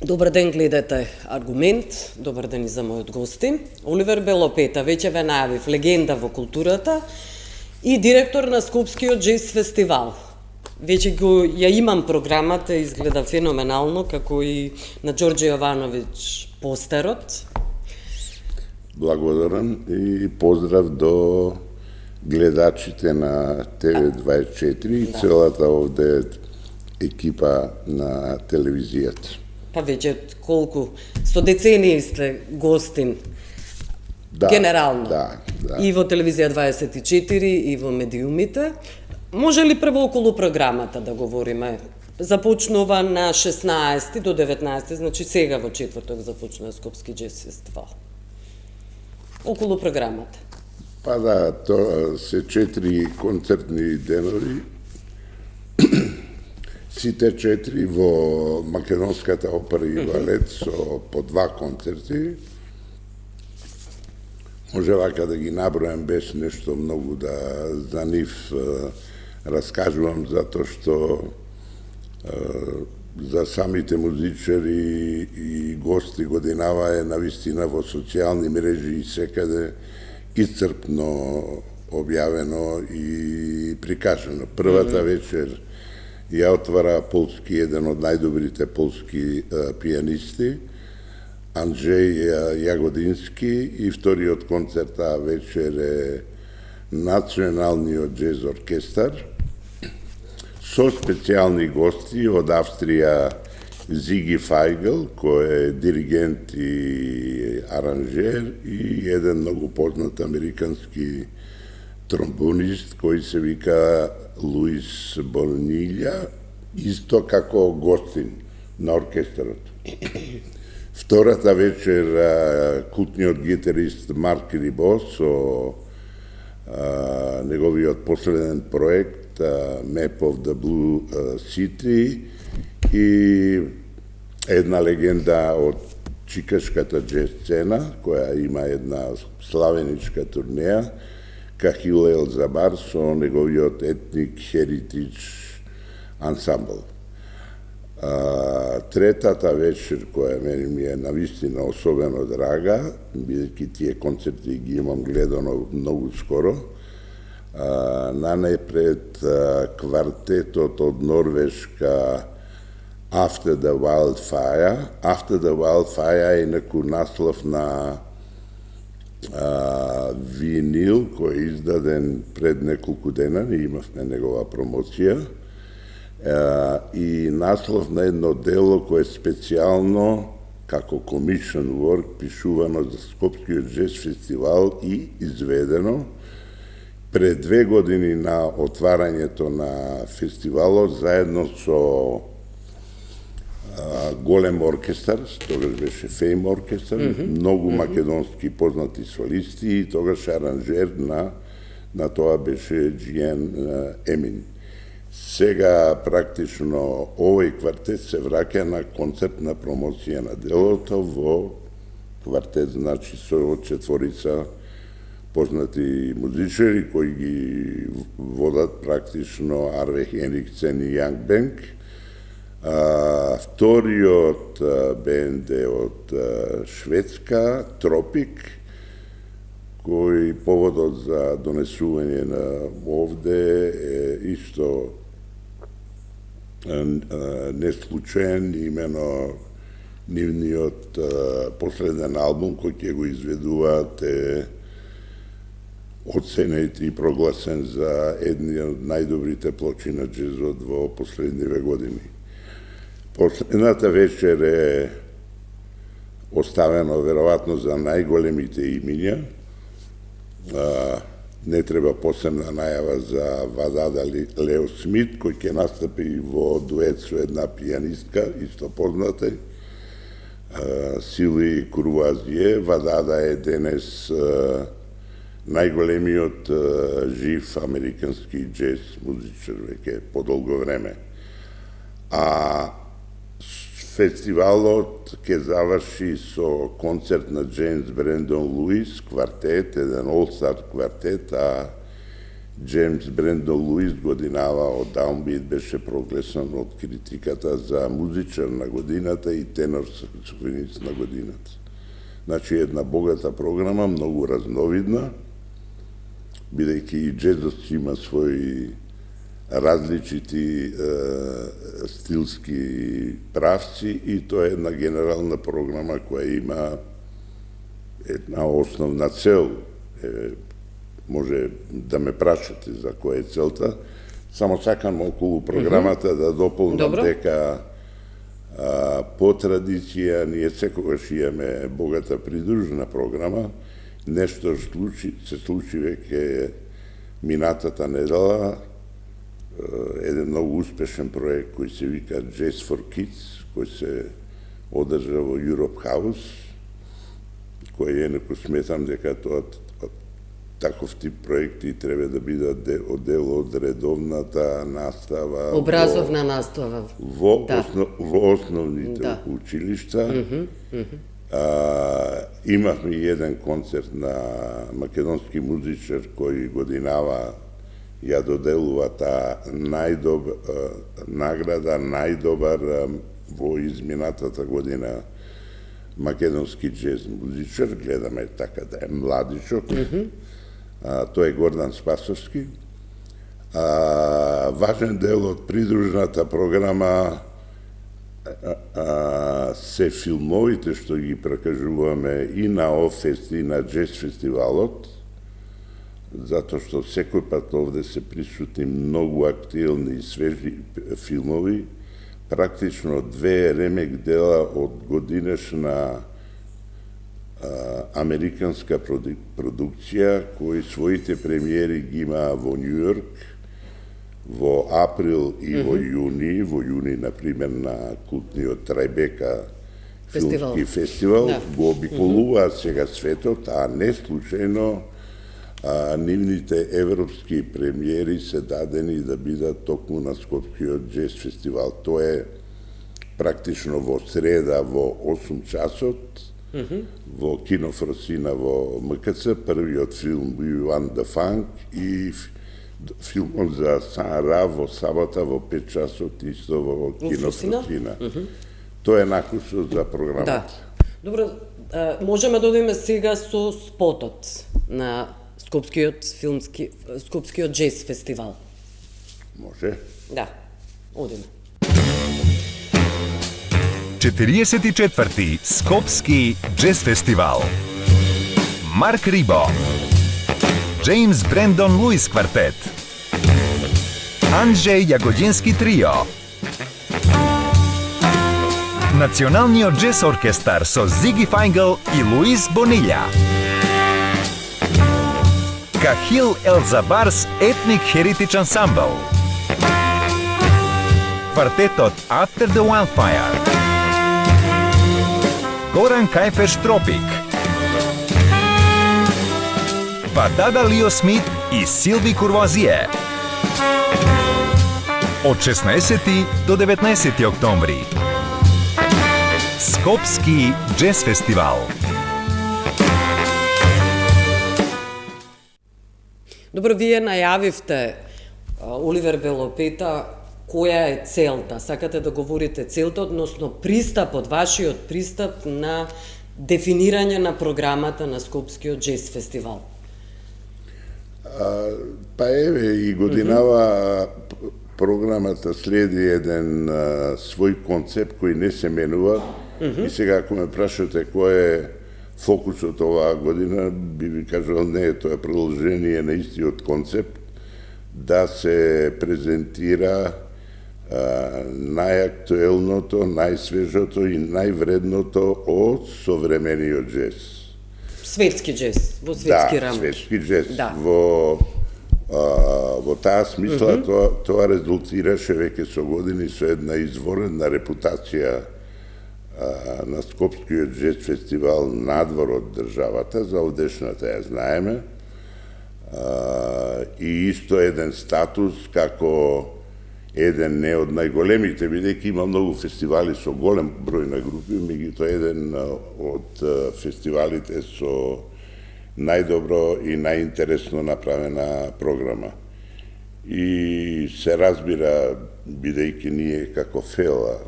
Добар ден, гледате Аргумент. Добар ден и за мојот гости. Оливер Белопета, веќе ве најавив, легенда во културата и директор на Скопскиот джез фестивал. Веќе ја имам програмата, изгледа феноменално, како и на Ѓорѓе Јовановиќ постерот. Благодарам и поздрав до гледачите на ТВ24 и целата овде екипа на телевизијата. Па веќе колку, со децении сте гостин, генерално, да. И во Телевизија 24, и во медиумите. Може ли прво околу програмата да говориме? Започнува на 16 до 19, значи сега во четврток започнува Скопски джез фестивал. Околу програмата. Па да, тоа се 4 концертни денови. Сите 4 во Македонската опера и балет со по 2 концерти. Може вака да ги набројам без нешто многу да за нив раскажувам, затоа што за самите музичари и гости годинава е навистина во социјални мрежи и секаде исцрпно објавено и прикажано. Првата вечер ја отвара полски, еден од најдобрите полски пијанисти, Анджеј Јагодински, и вториот концерт таа вечер е Националниот джез оркестар со специјални гости од Австрија Зиги Фајгел, кој е диригент и аранжер, и еден многу познат американски тромбонист кој се вика Луис Бонилја, исто како гостин на оркестарот. Втората вечер култниот гитарист Марк Рибо со неговиот последен проект Map of the Blue City и една легенда од чикашката джез сцена, која има една славеничка турнеја, Кахил Елзабар со неговиот етник Heritage ансамбл. Третата вечер, која мене ми е навистина особено драга, бидејќи тие концерти ги имам гледано многу скоро, најпред квартетот од Норвешка After the Wildfire. After the Wildfire е некој наслов на винил кој е издаден пред неколку дена, ние имавме негова промоција, и наслов на едно дело кое е специјално како commission work пишувано за Скопскиот джез фестивал и изведено пред 2 години на отварањето на фестивалот заедно со голем оркестар, тогаш беше Фейм оркестар, многу македонски познати солисти и тогаш аранжер на тоа беше Джиен Емин. Сега практично овој квартет се враќа на концертна промоција на делото во квартет, значи со 4 познати музичари кои ги водат практично Арве Хенриксен и Јанг Бенк. Вториот бенд е од Шведска, Тропик, кој поводот за донесување на овде е исто не случаен, имено нивниот последен албум кој ќе го изведуваат е оценет и прогласен за едни од најдобрите плочи на джезот во последниве години. Последната вечер е оставено веројатно за најголемите имиња. Не треба посебна најава за Вадада Лео Смит, кој ќе настапи во дует со една пијанистка, исто позната, Сили Курвазие. Вадада е денес најголемиот жив американски джез музичар веќе подолго време. Фестивалот ќе заврши со концерт на Джеймс Брендон Луис, квартет, еден all-star квартет, Джеймс Брендон Луис годинава од Даунбит беше проглесан од критиката за музичар на годината и тенор саксофонист на годината. Значи една богата програма, многу разновидна, бидејќи и джезот има своји различити стилски правци и тоа е една генерална програма која има една основна цел. Може да ме прашате за која е целта. Само сакам околу програмата да дополнам дека по традиција ние секогаш имаме богата придружна програма. Нешто се случи веќе минатата недела, еден многу успешен проект кој се вика Jazz for Kids, кој се одржа во Europe House, кој еднакво сметам дека тоа таков тип проекти треба да бидат дел од редовната настава, образовна настава во основните училишта. Имавме и еден концерт на македонски музичар кој годинава ја доделува таа награда најдобар во изминатата година македонски джез музичар, гледаме така да е младичок. Тој е Гордан Спасовски. Важен дел од придружната програма се филмовите што ги прекажуваме и на ОФЕСТ и на Джез фестивалот, затоа што секој пат овде се присутни многу актуелни и свежи филмови, практично 2 ремек дела од годинешна американска продукција, кои своите премиери ги има во Нью Йорк, во април и во јуни. Во јуни, например, на култниот Трајбека филмски фестивал, го обиколуваат сега светот, а не случајно нивните европски премиери се дадени да бидат токму на Скопскиот джез фестивал. Тоа е практично во среда во 8 часот, во Кино Фросина во МКЦ, првиот филм We Want the Funk и филмот за Сара во сабота во 5 часот исто во Кино Фросина. Тоа е накусот за програмата. Добро, можеме да одиме сега со спотот на Скопскиот джез фестивал. Може? Да, одиме. 44-ти Скопски джез фестивал. Марк Рибо, Джеймс Брендон Луис квартет, Анджеј Јагодински трио, Националниот джез оркестар со Зиги Фајнгл и Луис Бонилја, Кахил Елзабарс Ethnic Heritage Ensemble, квартетот After the Wildfire, Горан Кајфеш Тропик, Вадада Лио Смит и Силви Курвазие. Од 16 до 19 октомври. Скопски джез фестивал. Добро, вие најавивте, Оливер Белопета, која е целта? Сакате да говорите целта, односно пристапот, вашиот пристап на дефинирање на програмата на Скопскиот джез фестивал? Па еве и годинава програмата следи еден свој концепт кој не се менува. И сега ако ме прашате кој е фокусот оваа година, би ви кажал не, тоа е продолжение на истиот концепт, да се презентира најактуелното, најсвежото и највредното од современиот джез. Светски джез, во светски рамки. Да, светски джез. Во таа смисла тоа резултираше веќе со години со една изворена репутација на Скопскиот джез фестивал надвор од државата, за овдешната ја знаеме, и исто еден статус како еден не од најголемите, бидејќи има многу фестивали со голем број на групи, меѓутоа еден од фестивалите со најдобро и најинтересно направена програма. и се разбира, бидејќи ние како ФЕЛА,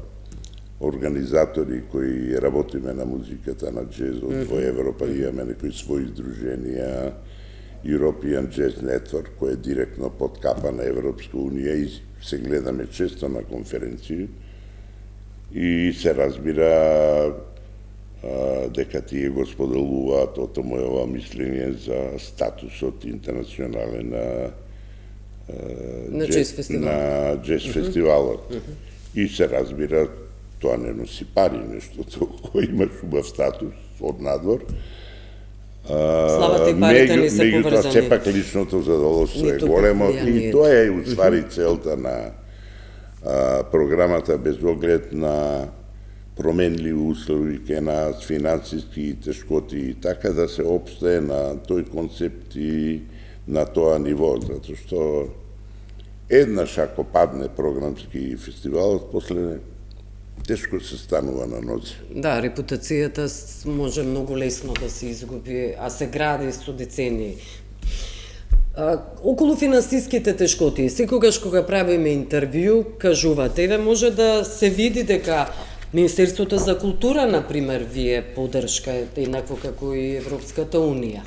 организатори кои работиме на музиката на джезот во Европа, имаме некои своји издруженија, European Jazz Network, кој е директно под капа на Европска Унија и се гледаме често на конференции и се разбира дека тие го споделуваат ото мојова мислење за статусот интернационален на джез фестивал. На джез фестивалот. И се разбира, тоа не носи пари, нештото кој има убав статус од надвор. Славата и парите не се поврзани. Меѓутоа, сепак личното задоволство е големо и тоа е уствари целта на програмата без оглед на променливи услови ке нас, финансиски тешкоти и така да се опстае на тој концепт и на тоа ниво, затоа што еднаш ако падне програмски фестивалот, после тешко се станува на нозе. Да, репутацијата може многу лесно да се изгуби, а се гради со децении. Околу финансиските тешкоти, секогаш кога правиме интервју, кажувате, еве може да се види дека Министерството за култура, например, ви е поддршка, еднакво како и Европската Унија.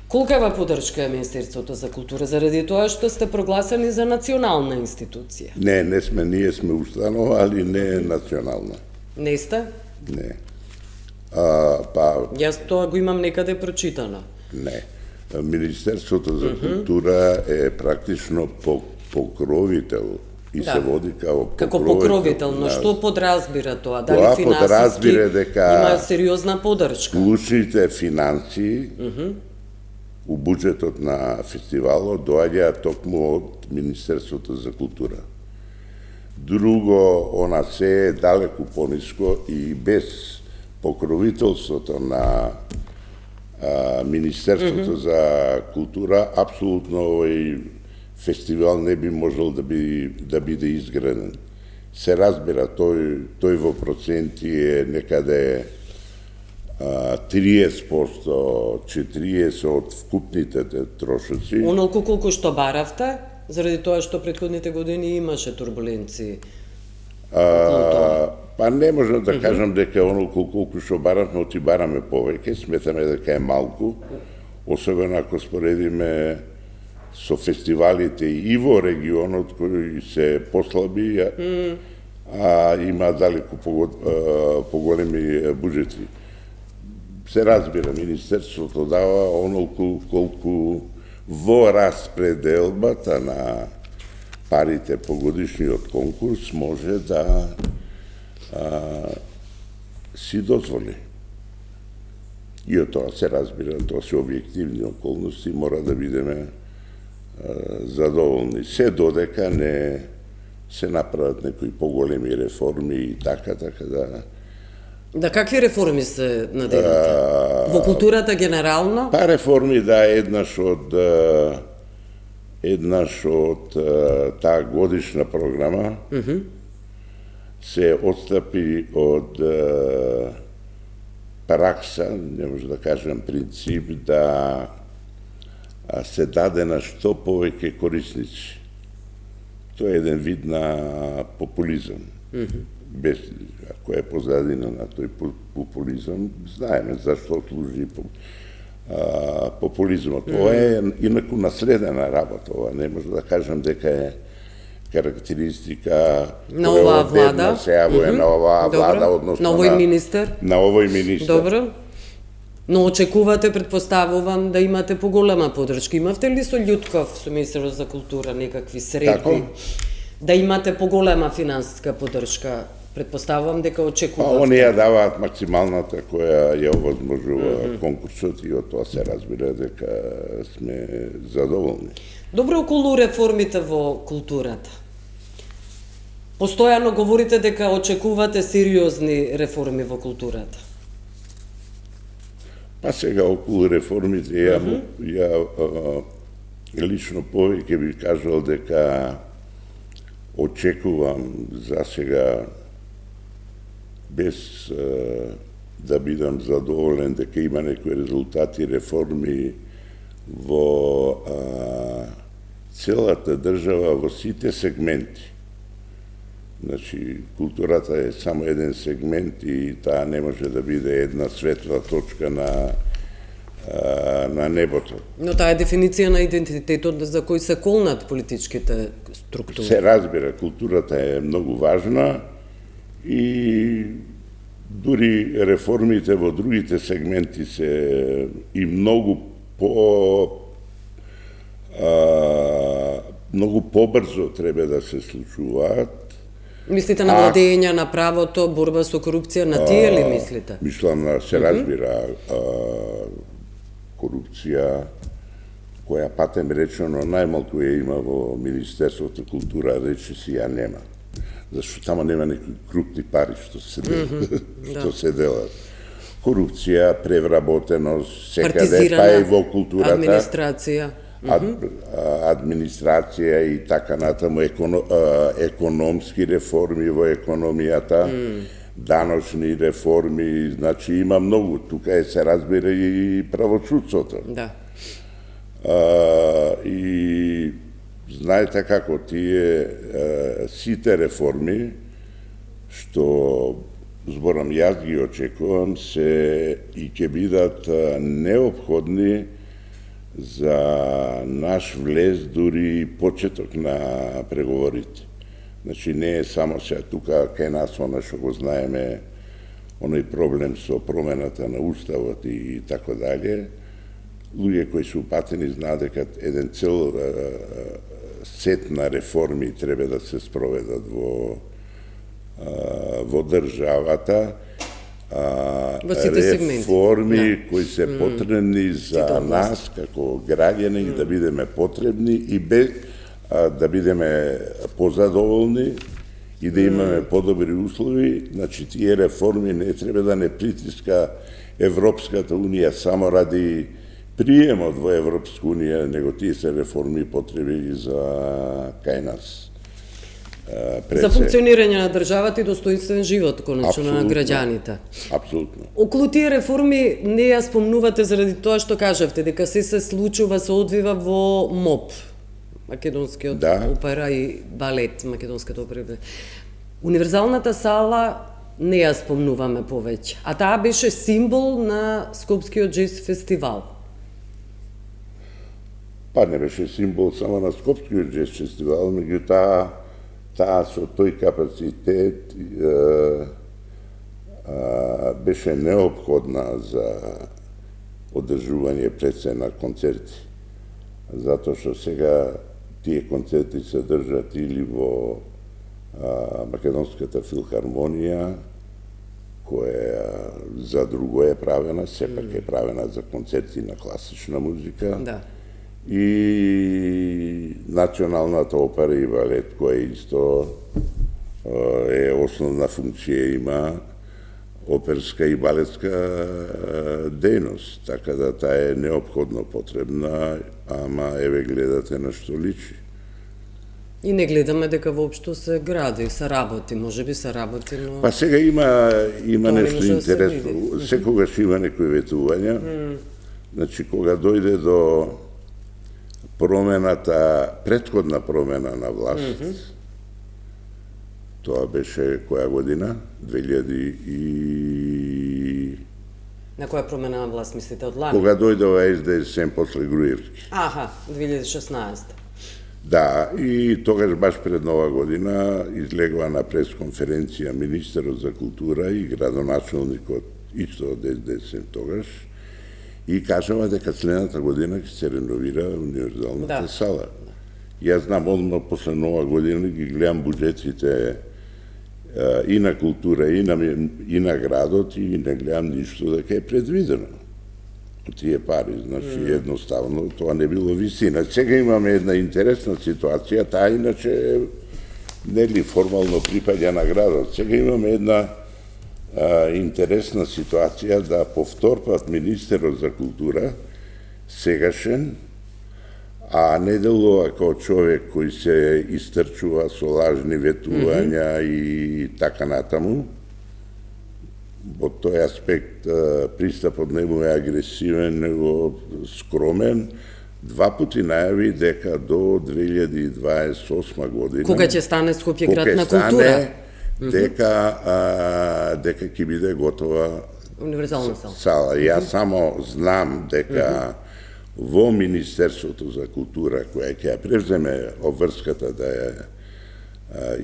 Колкава поддршка е Министерството за култура, заради тоа што сте прогласени за национална институција? Не сме, ние сме установа, али не е национална. Не сте? Не. Јас тоа го имам некаде прочитано. Не. Министерството за култура е практично покровител и се води како покровител, но што подразбира тоа? Дали Тоа финансиски подразбира дека има сериозна поддршка? Клучните финансии у буџетот на фестивалот доаѓаат токму од Министерството за култура. Друго, она се е далеку пониско и без покровителството на Министерството за култура, апсолутно овој фестивал не би можел да биде изграден. Се разбира, тој во проценти е некаде 30%, 40% од вкупните трошоци. Онолку колку што баравте, заради тоа што претходните години имаше турбуленции. Па не можам да кажам дека онолку колку што баравме, оти бараме повеќе, сметаме дека е малку, особено ако споредиме со фестивалите и во регионот кои се послаби, а има далеку поголеми буџети. Се разбира, Министерството дава онолку колку во распределбата на парите по годишниот конкурс може да си дозволи. И од тоа се разбира, тоа се објективни околности, мора да бидеме задоволни. Се додека не се направат некои поголеми реформи и така да... Да, какви реформи се надевате? Во културата генерално? Па реформи, да, еднаш од таа годишна програма се отстапи од пракса, не може да кажем принцип, да се даде на што повеќе корисници. Тоа е еден вид на популизам. Без, ако е позадина на тој популизам, знаеме зашто служи популизмот. Ова е инаку наследена работа, ова не може да кажем дека е карактеристика на оваа влада, на оваа влада, односно на овој министер. На овој министер. Добро. Но очекувате, предпоставувам, да имате поголема поддршка. Имавте ли со Љутков, со Министерот за култура, некакви средби? Да имате поголема финансиска поддршка? Предпоставувам дека очекувате. Они ја даваат максималната која ја овозможува конкурсот и од тоа се разбира дека сме задоволни. Добро, околу реформите во културата. Постојано говорите дека очекувате сериозни реформи во културата. Па сега околу реформите ја лично повеќе би кажал дека очекувам за сега без да бидам задоволен дека има некои резултати, реформи во целата држава во сите сегменти. Значи, културата е само еден сегмент и таа не може да биде една светла точка на небото. Но таа е дефиниција на идентитетот за кој се колнат политичките структури. Се разбира, културата е многу важна и дури реформите во другите сегменти се и многу побрзо треба да се случуваат. Мислите на владење на правото, борба со корупција, на тие ли мислите? Мислам на се разбира корупција, која патем речено најмалку ја има во Министерството култура, рече си ја нема. Зашто тамо нема некои крупни пари што се делат. Корупција, превработеност, секаде, па и во културата. Администрација и така натаму, економски реформи во економијата, даночни реформи, значи има многу. Тука се разбира и правосудството. Да. И знаете како тие сите реформи што зборам јас ги очекувам се и ќе бидат неопходни за наш влез дури почеток на преговорите. Значи не е само сега тука кај нас она што го знаеме, оној проблем со промената на уставот и така дале. Луѓе кои се упатени знаат дека еден цел сет на реформи треба да се спроведат во државата. Реформи кои се потребни за нас како граѓани да бидеме потребни и да бидеме позадоволни и да имаме подобри услови. Значи тие реформи не треба да не притиска Европската Унија само ради приемот во Европска Унија, него тие се реформи потреби и за кај нас. За функционирање на државата и достоинствен живот, конечно, на граѓаните. Апсолутно. Околу тие реформи не ја спомнувате заради тоа што кажавте, дека се случува, се одвива во МОП, Македонскиот опера и балет, Македонската опера. Универзалната сала не ја спомнуваме повеќе, а таа беше символ на Скопскиот џез фестивал. Па не беше символ само на Скопскиот џез фестивал, меѓутоа таа со тој капацитет беше неопходна за одржување пред на концерти. Затоа што сега тие концерти се држат или во Македонската филхармонија, која за друго е правена, сепак е правена за концерти на класична музика. Да. И Националната опера и балет, која исто е основна функција, има оперска и балетска дејност, така да таа е неопходно потребна, ама еве гледате на што личи. И не гледаме дека воопшто се гради, се работи, можеби се работи, но... Па сега има нешто интересно, секогаш има некои ветувања, значи кога дојде до промената, претходна промена на власт, тоа беше која година? 2000 и... На која промена на власт мислите, од лани? Кога дојде ова СДСМ после Груевски. Аха, 2016. Да, и тогаш баш пред нова година излегува на пресконференција министерот за култура и градоначалникот исто од СДСМ тогаш и кажува дека следната година ќе се реновира универзалната сала. Јас знам, одма после нова година ги гледам буџетите и на култура, и на градот, и не гледам ништо дека е предвидено од тие пари. Значи, едноставно, тоа не било висина. Сега имаме една интересна ситуација, таа иначе нели формално припаѓа на градот. Сега имаме една интересна ситуација да повторпат министерот за култура, сегашен, а не делува како човек кој се истрчува со лажни ветувања и така натаму. Во тој аспект пристапот нему е агресивен, него скромен, два пати најави дека до 2028 година Кога ќе стане Скопје град на култура? Дека ќе биде готова Универзална сала. сала. Јас само знам дека во Министерството за култура, која ќе ја превземе обврската да ја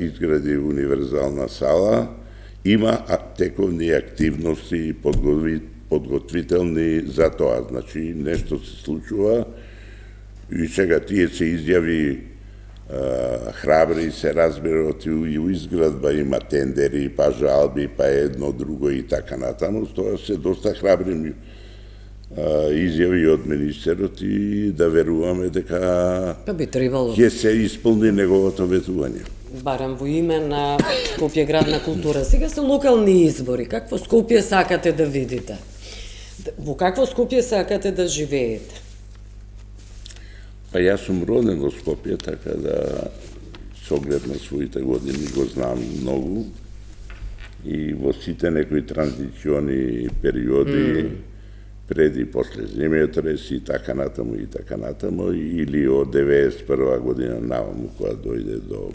изгради универзална сала, има тековни активности и подготвителни за тоа. Значи, нешто се случува и сега тие се изјави храбри, се разбира, и у изградба има тендери, па жалби, па едно, друго и така натаму. Тоа се доста храбри изјави од министерот и да веруваме дека Па би требало. ќе се исполни неговото ветување. Барам во име на Скопје град на култура. Сега се локални избори. Какво Скопје сакате да видите? Во какво Скопје сакате да живеете? Па јас сум роден во Скопје, така да со оглед на своите години го знам многу. И во сите некои транзициони периоди, пред и после земјотрес и така натаму, или од 91 година наваму, кога дојде до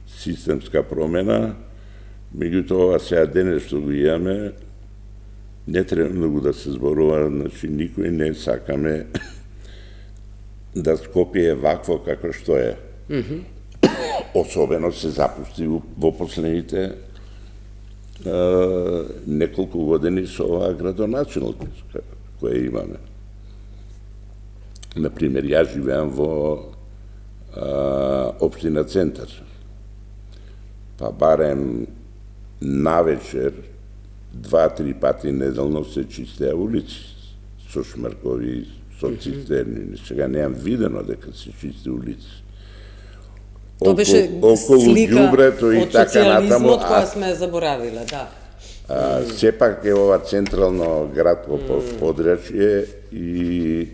системска промена, меѓутоа сега денес што го имаме, не треба многу да се зборува, значи никој не сакаме да Скопје е вакво како што е. Особено се запусти во последните неколку години со оваа градоначелник која имаме. Например, јас живеам во општина Центар. Па барем навечер 2-3 пати неделно се чистеа улици со шмркови, со цистерни. Сега неам видено дека се чисти улици. Тоа беше слика од социјализмот која сме заборавиле, да. Сепак е ова централно градско подрачје и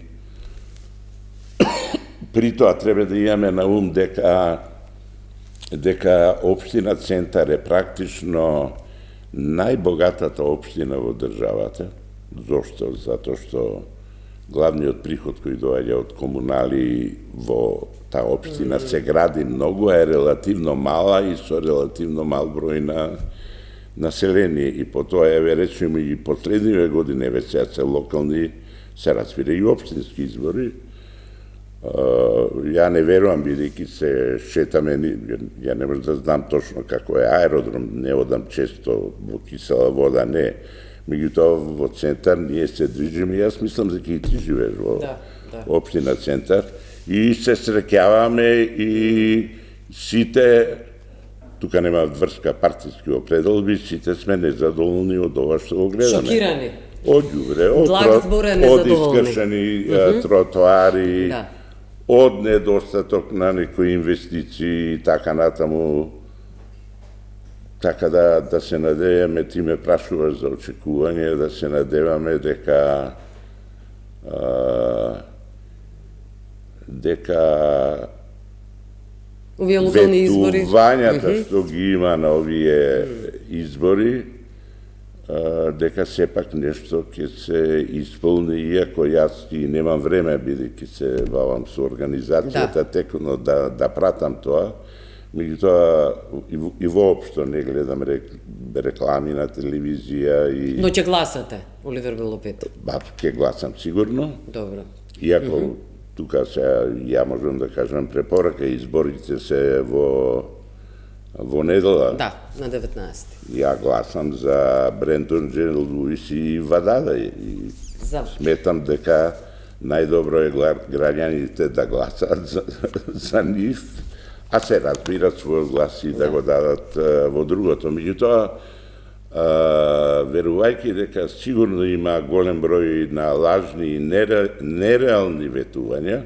при тоа треба да имаме на ум дека општина Центар е практично најбогатата општина во државата. Зошто? Затоа што главниот приход кој доаѓа од комунали во таа општина се гради многу, е релативно мала и со релативно мал број на население. И по тоа, еве речеме, и последниве години, еве сега се локални, се разбира и општински избори. Ја не верувам, бидејќи се шетаме, ја не можам да знам точно како е аеродром, не одам често во кисела вода, не. Меѓутоа во Центар ние се движиме, јас мислам дека и ти живееш во општина Центар, и се среќаваме и сите, тука нема врска партиски определби, сите сме незадоволни од ова што го гледаме. Шокирани. Од ѓубре, од искршени тротоари, од недостаток на некои инвестиции и така натаму. Така да се надеваме, ти ме прашуваш за очекување, да се надеваме дека овие локални избори, ветувањата што ги има на овие избори, дека сепак нешто ќе се исполни, иако јас и немам време, бидејќи се бавам со организацијата, текно да пратам тоа. Меѓутоа, и воопшто не гледам реклами на телевизија и... Но ќе гласате, Оливер Белопета? Ба, ќе гласам сигурно. Добро. Иако, тука сега, ја можам да кажам препорака, изборите се во недела. Да, на 19. Ја гласам за Брентон, Джен Луис и Вадада. И сметам дека најдобро е граѓаните да гласат за нив, а се разбират својот глас и да го дадат во другото. Меѓутоа, верувајќи дека сигурно има голем број на лажни и нереални ветувања,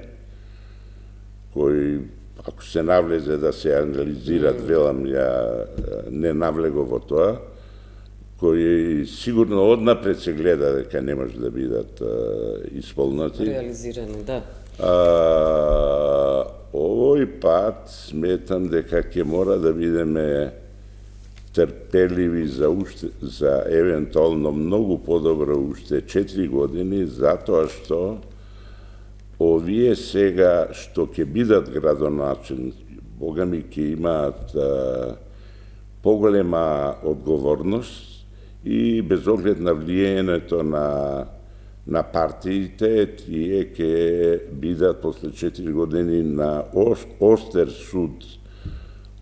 кои, ако се навлезе да се анализират, велам, ја не навлего во тоа, кои сигурно однапред се гледа дека не може да бидат исполнати. Реализирани, да. Овој пат сметам дека ќе мора да бидеме трпеливи за евентуално многу подобро уште 4 години, затоа што овие сега што ќе бидат градоначелници, бога ми ќе имаат поголема одговорност и без оглед на влијањето на партиите, тие ќе бидат после 4 години на остер суд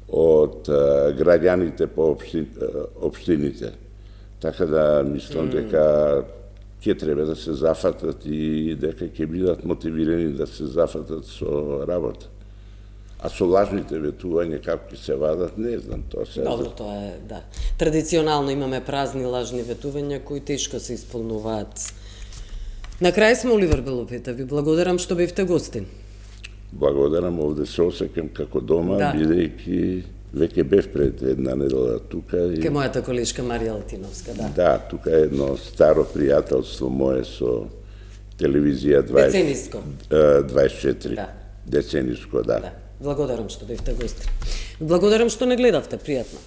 од граѓаните по општините. Така да мислам дека ќе треба да се зафатат и дека ќе бидат мотивирани да се зафатат со работа. А со лажните ветувања како ќе се вадат, не знам, тоа се... Добро, тоа е, да. Традиционално имаме празни лажни ветувања кои тешко се исполнуваат. На крај сме, Оливер Белопета, ви благодарам што бевте гостин. Благодарам, овде се осекам како дома, бидејќи веќе бев пред една недела тука. Ке мојата колешка Марија Латиновска, да. Да, тука е едно старо пријателство мое со телевизија 24. Да. Децениско, да. Благодарам што бевте гостин. Благодарам што не гледавте, пријатно.